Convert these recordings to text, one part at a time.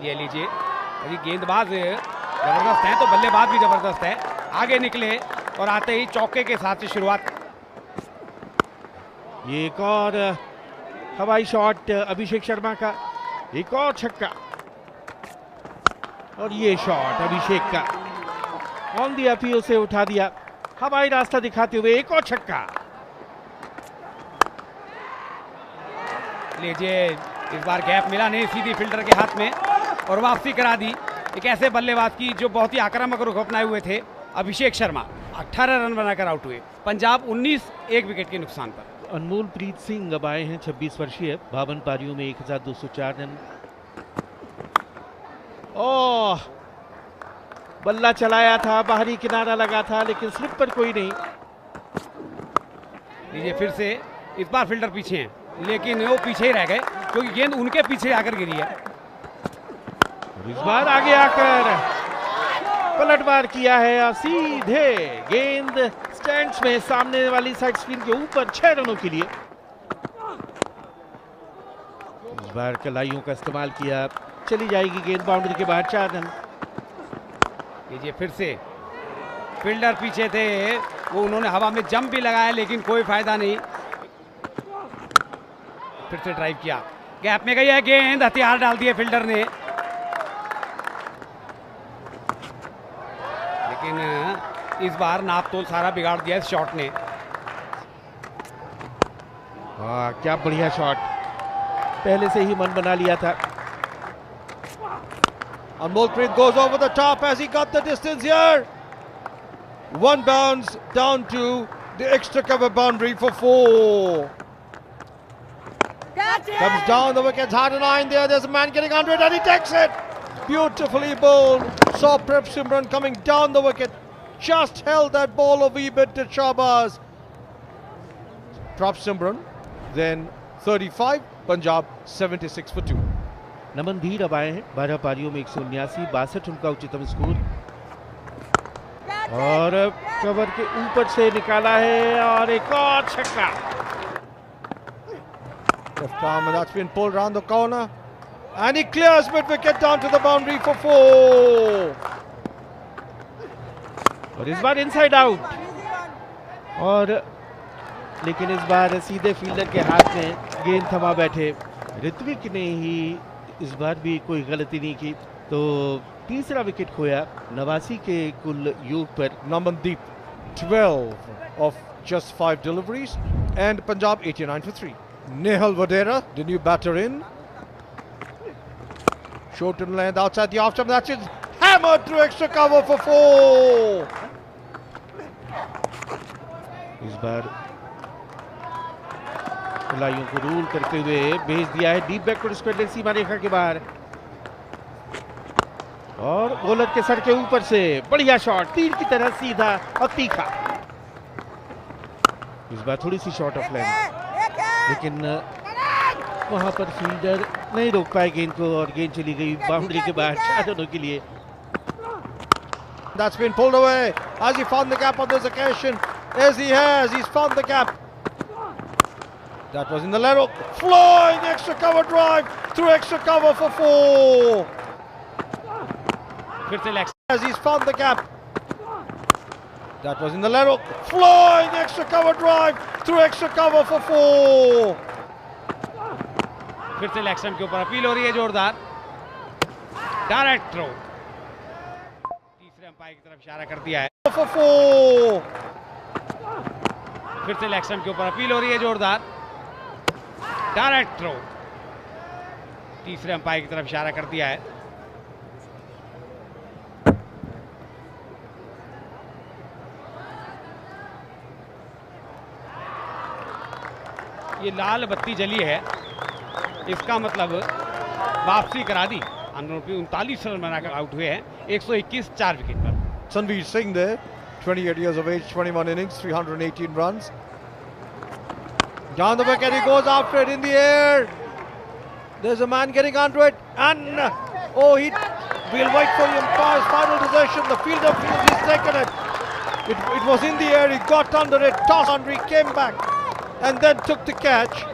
ये लीजिए, अभी गेंदबाज जबरदस्त है तो बल्लेबाज भी जबरदस्त है, आगे निकले और आते ही चौके के साथ शुरुआत। ये एक और हवाई शॉट अभिषेक शर्मा का, एक और छक्का और ये शॉट अभिषेक का ऑन द अपील से उठा दिया, हवाई रास्ता दिखाते हुए एक और छक्का। लीजिए, इस बार गैप मिला नहीं सीधी फील्डर के हाथ में और वापसी करा दी एक ऐसे बल्लेबाज की जो बहुत ही आक्रामक रुख अपनाए हुए थे। अभिषेक शर्मा 18 रन बनाकर आउट हुए, पंजाब 19 एक विकेट के नुकसान पर। अनमोल प्रीत सिंह अब आए हैं, 26 वर्षीय, 52 पारियों में 1204 रन। ओह, बल्ला चलाया था, बाहरी किनारा लगा था लेकिन स्लिप पर कोई नहीं। लीजिए फिर से, इस बार फील्डर पीछे हैं लेकिन वो पीछे ही रह गए क्योंकि गेंद उनके पीछे आकर गिरी है। इस बार आगे आकर पलटवार किया है और सीधे गेंद स्टैंड्स में सामने वाली साइड स्क्रीन के ऊपर 6 रनों के लिए। इस बार कलाइयों का इस्तेमाल किया, चली जाएगी गेंद बाउंड्री के बाहर, 4 रन। लीजिए फिर से, फील्डर पीछे थे, वो उन्होंने हवा में जंप भी लगाया लेकिन कोई फायदा नहीं। फिर से ड्राइव किया, गैप में गई है गेंद, हथियार डाल दिए फील्डर ने, लेकिन इस बार नाप तोल सारा बिगाड़ दिया इस शॉट ने। क्या बढ़िया शॉट, पहले से ही मन बना लिया था। Anmolpreet goes over the top as he got the distance here. One bounce down to the extra cover boundary for 4. Comes down, the wicket's hard and line there. There's a man getting under it and he takes it. Beautifully bowled. Saw Prep Simran coming down the wicket. Just held that ball a wee bit to Shahbaz. Prep Simran, then 35, Punjab 76 for 2. नमन धीर अब आए हैं, 12 पारियों में 179, 62 उनका उच्चतम score और cover के ऊपर से निकाला है और एक और छक्का। Left arm, and that's been pulled round the corner and he clears mid wicket down to the boundary for 4. और इस बार इनसाइड आउट, और लेकिन इस बार सीधे फील्डर के हाथ में गेंद थमा बैठे ऋत्विक ने ही इस बार भी कोई गलती नहीं की, तो तीसरा विकेट खोया 89 के कुल योग पर। Namandeep 12 of just 5 deliveries and Punjab 89 for 3. Nehal Vadera, the new batter in. Short and length outside the off stump, that's it. Hammered through extra cover for 4. इस बार खिलाड़ियों को रूल करते हुए भेज दिया है डीप बैकवर्ड स्क्वायर सीमा रेखा के बाहर, और बॉलर के सर के ऊपर से बढ़िया शॉट, तीर की तरह सीधा और तीखा। इस बार थोड़ी सी शॉर्ट ऑफ लेंथ, लेकिन वहां पर फील्डर नहीं रोक पाए गेंद को और गेंद चली गई बाउंड्री के बाहर 4 रनों के लिए। That's been pulled away. Has he found the gap on this occasion? Yes, he has. He's found the gap. That was in the level. Flying extra cover drive through extra cover for 4. As he's found the gap. That was in the level. Flying extra cover drive through extra cover for 4. फिर से leg stump के ऊपर appeal हो रही है जोरदार, direct throw, तीसरे umpire की तरफ इशारा कर दिया है। For 4. फिर से लेग स्टंप के ऊपर अपील हो रही है जोरदार, डायरेक्ट थ्रो, तीसरे अंपायर की तरफ इशारा कर दिया है। ये लाल बत्ती जली है, इसका मतलब वापसी करा दी। 39 रन बनाकर आउट हुए हैं, 121 4 विकेट पर। Tanveer Singh there, 28 years of age, 21 innings, 318 runs. Down the wicket, he goes after it in the air. There's a man getting onto it, and we'll wait for the umpire's final decision. The fielder feels he's taken it. It was in the air, he got under it, tossed under, he came back, and then took the catch.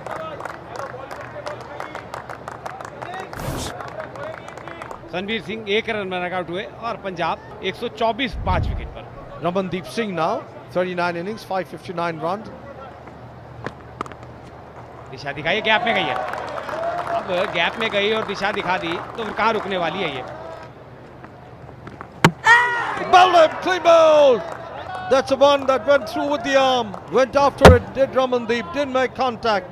Tanveer Singh 1 run में knockout हुए और Punjab 124 5 wicket पर। Ramandeep Singh now, 39 innings, 559 runs. दिशा दिखाई, gap में गई है। अब गैप में गई और दिशा दिखा दी तो फिर कहाँ रुकने वाली है ये। Bowled him, clean ball. That's the one that went through with the arm. Went after it, did Ramandeep, didn't make contact.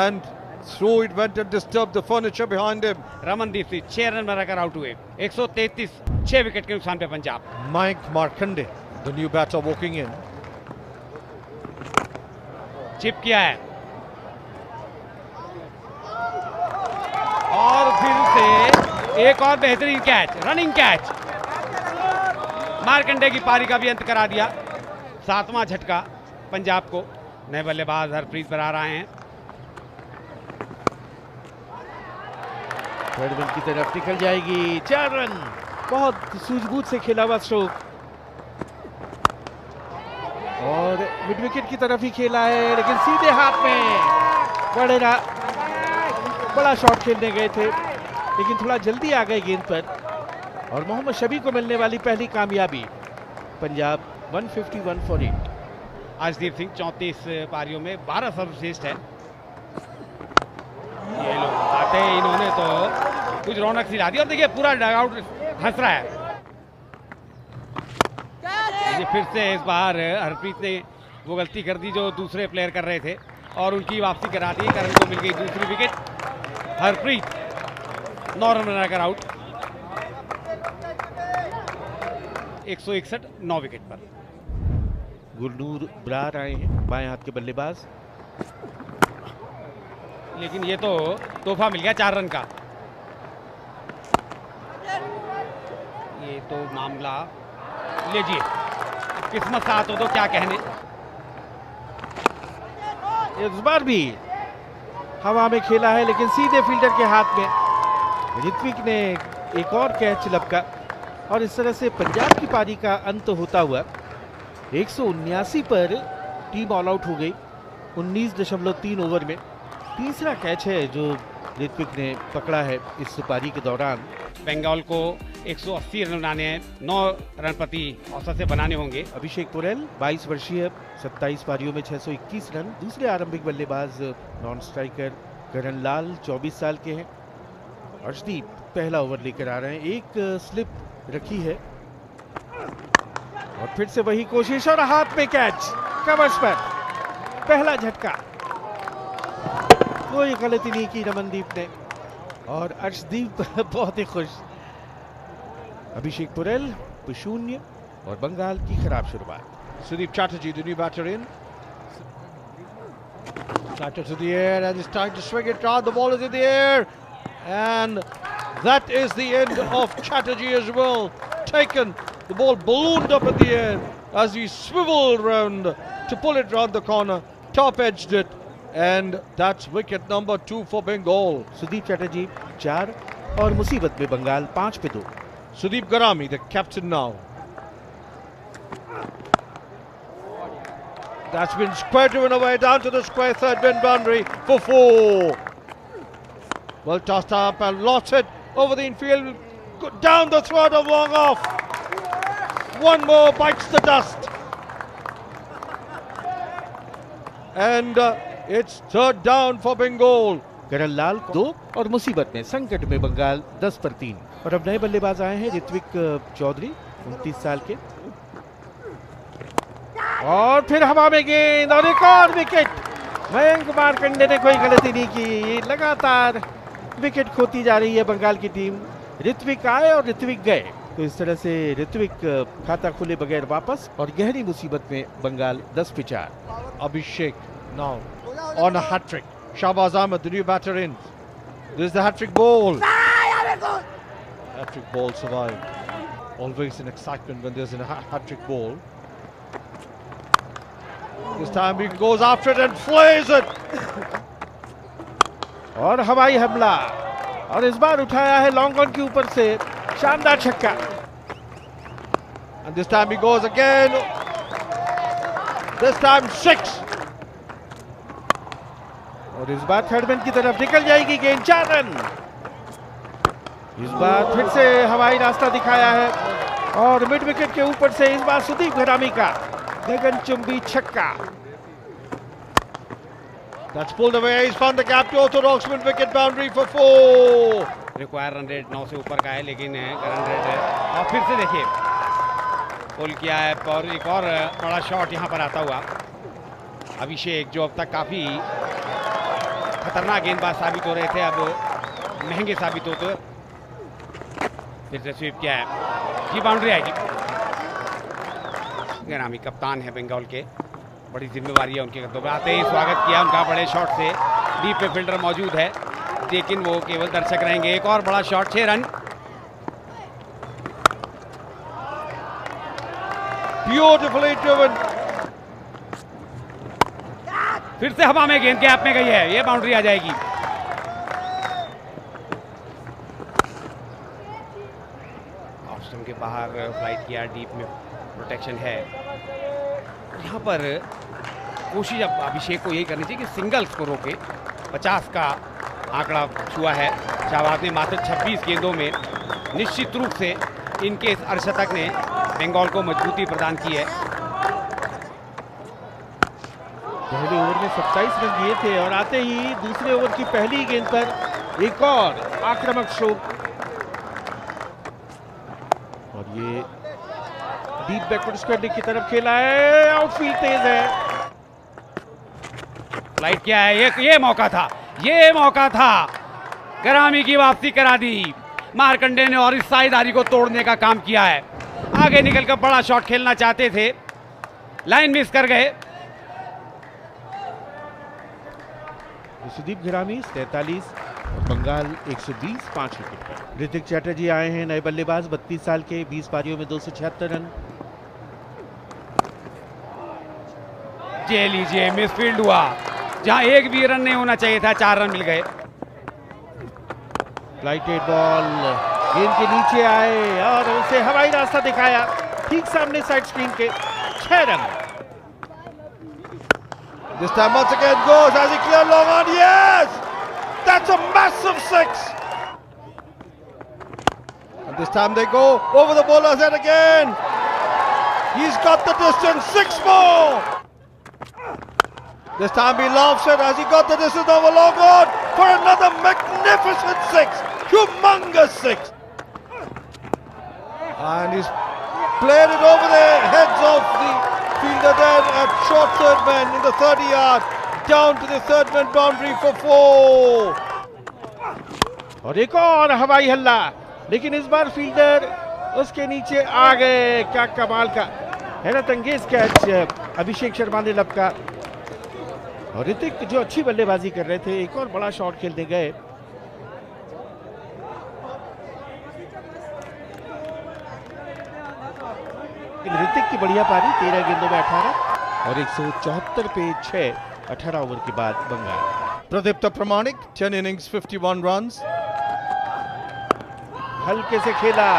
And through it went and disturbed the furniture behind him. Ramandeep Singh 6 run बनाकर out हुए। 133 6 wicket के नुकसान पे Punjab. Mayank Markande, the new batter walking in. Chip किया है और फिर से एक और बेहतरीन कैच, रनिंग कैच। मार्कंडे की पारी का भी अंत करा दिया। 7वां झटका पंजाब को। नए बल्लेबाज हरप्रीत बरार आए हैं। थर्ड विकेट की तरफ निकल जाएगी, 4 रन। बहुत सूझबूझ से खेला हुआ स्ट्रोक और मिड विकेट की तरफ ही खेला है, लेकिन सीधे हाथ में बड़ा शॉट खेलने गए थे, लेकिन थोड़ा जल्दी आ गए गेंद पर। और मोहम्मद शबी को मिलने वाली पहली कामयाबी। पंजाब 151 फॉर 8। अर्शदीप सिंह 34 पारियों में 12 सर्वश्रेष्ठ है। ये लोग आते इन्होंने तो कुछ रौनक सी ला दी और देखिए पूरा डगआउट हंस रहा है। ये फिर से इस बार हरप्रीत ने वो गलती कर दी जो दूसरे प्लेयर कर रहे थे और उनकी वापसी करा दी। करण को मिल गई दूसरी विकेट। हरप्रीत 9 रन बनाकर आउट। 161 9 विकेट पर। गुरनूर बरार आए हैं, बाएं हाथ के बल्लेबाज। लेकिन ये तो तोहफा मिल गया 4 रन का। ये तो मामला लीजिए, किस्मत साथ हो तो क्या कहने। इस बार भी हवा में खेला है, लेकिन सीधे फील्डर के हाथ में। ऋत्विक ने एक और कैच लपका और इस तरह से पंजाब की पारी का अंत होता हुआ 179 पर टीम ऑल आउट हो गई 19.3 ओवर में। तीसरा कैच है जो ऋत्विक ने पकड़ा है इस पारी के दौरान। बंगाल को 180 रन बनाने हैं, 9 रन प्रति औसत से बनाने होंगे। अभिषेक पुरेल 22 वर्षीय, 27 पारियों में 621 रन। दूसरे आरंभिक बल्लेबाज नॉन स्ट्राइकर करण लाल 24 साल के हैं। अर्शदीप पहला ओवर लेकर आ रहे हैं, एक स्लिप रखी है और फिर से वही कोशिश और हाथ में कैच, कवर्स पर पहला झटका। कोई गलती नहीं की रमनदीप ने और अर्शदीप बहुत ही खुश। अभिषेक पुरेल 0 और बंगाल की खराब शुरुआत। Sudeep Chatterjee, the new batter in. Batter to the air and it's time to swing it round. The ball is in the air. And that is the end of Chatterjee as well. Taken. The ball ballooned up in the air as he swiveled round to pull it round the corner. Top edged it. And that's wicket number 2 for Bengal. Sudeep Chatterjee 4 और मुसीबत में बंगाल 5 पे 2। Sudeep Garami, the captain now. That's been square driven away down to the square third bin boundary for 4. Well tossed up and lost it over the infield, down the throat of long off. One more bites the dust. And it's third down for Bengal. करण लाल 2 और मुसीबत में संकट में बंगाल 10 पर 3। और अब नए बल्लेबाज आए हैं ऋत्विक चौधरी 29 साल के। और फिर हवा में गेंद और एक और विकेट। मयंक मार्कंडे ने कोई गलती नहीं की। लगातार विकेट खोती जा रही है बंगाल की टीम। ऋत्विक आए और ऋत्विक गए, तो इस तरह से ऋत्विक खाता खुले बगैर वापस और गहरी मुसीबत में बंगाल 10 पे 4। Abhishek now on a hat-trick. Shahbaz Ahmed, the new batter in. This is the hat-trick ball. Hat-trick ball survived. Always an excitement when there's a hat-trick ball. This time he goes after it and flays it. और हवाई हमला और इस बार उठाया है long on के ऊपर से शानदार छक्का। And this time he goes again. This time 6. और इस बार थर्ड मैन की तरफ निकल जाएगी गेंद। 4 रन। इस बार फिर से हवाई रास्ता दिखाया है और मिड विकेट के ऊपर से इस बार सुदीप घरामी का गगनचुंबी छक्का। That's pulled away. He's found the gap to orthodox mid wicket boundary for 4. Require run rate 9 से ऊपर का है, लेकिन रन रेट है। और फिर से देखिए पुल किया है और एक और बड़ा शॉट यहाँ पर आता हुआ। अभिषेक जो अब तक काफी खतरनाक गेंदबाज साबित हो रहे थे, अब महंगे साबित होते। फिर से स्वीप किया है जी, बाउंड्री आएगी। घरामी कप्तान है बंगाल के, बड़ी जिम्मेवारी है उनके कंधों पर। आते ही स्वागत किया उनका बड़े शॉट से। डीप पे फील्डर मौजूद है, लेकिन वो केवल दर्शक रहेंगे। एक और बड़ा शॉट, 6 रन। Beautifully driven. फिर से हवा में गेंद गैप में गई है, ये बाउंड्री आ जाएगी। ऑफ स्टंप के बाहर फ्लाइट किया, डीप में प्रोटेक्शन है। यहाँ पर कोशिश अब अभिषेक को यही करनी चाहिए कि सिंगल्स को रोके। 50 का आंकड़ा छुआ है शाहबाज ने मात्र 26 गेंदों में। निश्चित रूप से इनके इस अर्धशतक ने बंगाल को मजबूती प्रदान की है। पहले ओवर में 27 रन दिए थे और आते ही दूसरे ओवर की पहली गेंद पर एक और आक्रामक स्ट्रोक और ये डीप बैकवर्ड स्क्वायर की तरफ खेला है। आउटफील्ड तेज है, फ्लाइट किया है। ये मौका था, ये मौका था। घरामी की वापसी करा दी मार्कंडे ने और इस साझेदारी को तोड़ने का काम किया है। आगे निकलकर बड़ा शॉट खेलना चाहते थे, लाइन मिस कर गए। सुदीप घरामी 43 और बंगाल 120, 5 विकेट पर। ऋतिक चैटर्जी आए हैं नए बल्लेबाज, 32 साल के, 20 पारियों में 276 रन। ये लीजिए मिसफील्ड हुआ, जहां एक भी रन नहीं होना चाहिए था, 4 रन मिल गए। फ्लाइटेड बॉल गेंद के नीचे आए और उसे हवाई रास्ता दिखाया ठीक सामने साइड स्क्रीन के। 6 run. This time once again goes as he cleared long on. Yes! That's a massive 6. And this time they go over the bowler's head again. He's got the distance. 6 more. This time he laughs it as he got the distance over long on for another magnificent 6. Humongous 6. And he's played it over the heads of the fielder there at short third man in the 30-yard, down to the third man boundary for 4. और एक और हवाई हल्ला, लेकिन इस बार fielder उसके नीचे आ गए। क्या कमाल का हैरत अंगेज कैच अभिषेक शर्मा ने लपका। और ऋतिक जो अच्छी बल्लेबाजी कर रहे थे, एक और बड़ा शॉट खेलने गए। ऋतिक की बढ़िया पारी, 13 गेंदों में 18 और 174 पे 6, 18 ओवर के बाद Bengal. Pradipta Pramanik, 10 innings, 51 runs. हल्के से खेला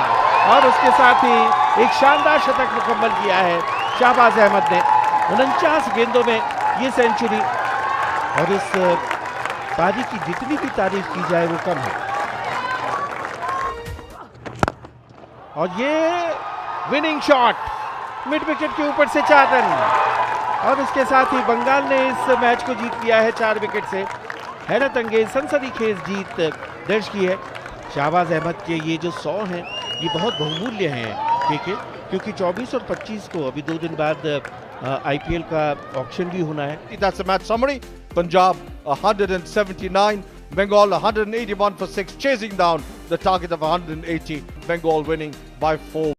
और उसके साथ ही एक शानदार शतक मुकम्मल किया है शाहबाज अहमद ने। 49 गेंदों में ये सेंचुरी, और इस पारी की जितनी भी तारीफ की जाए वो कम है। और ये विनिंग शॉट मिड विकेट के ऊपर से 4 रन, और इसके साथ ही बंगाल ने इस मैच को जीत लिया है 4 विकेट से। हैरत अंगेज सनसनीखेज जीत दर्ज की है। शाहबाज अहमद के ये जो 100 हैं ये बहुत बहुमूल्य हैं, क्योंकि 24 और 25 को अभी 2 दिन बाद आईपीएल का ऑक्शन भी होना है। That's the match summary. Punjab 179, Bengal 181 for 6, chasing down the target of 180. Bengal winning by 4.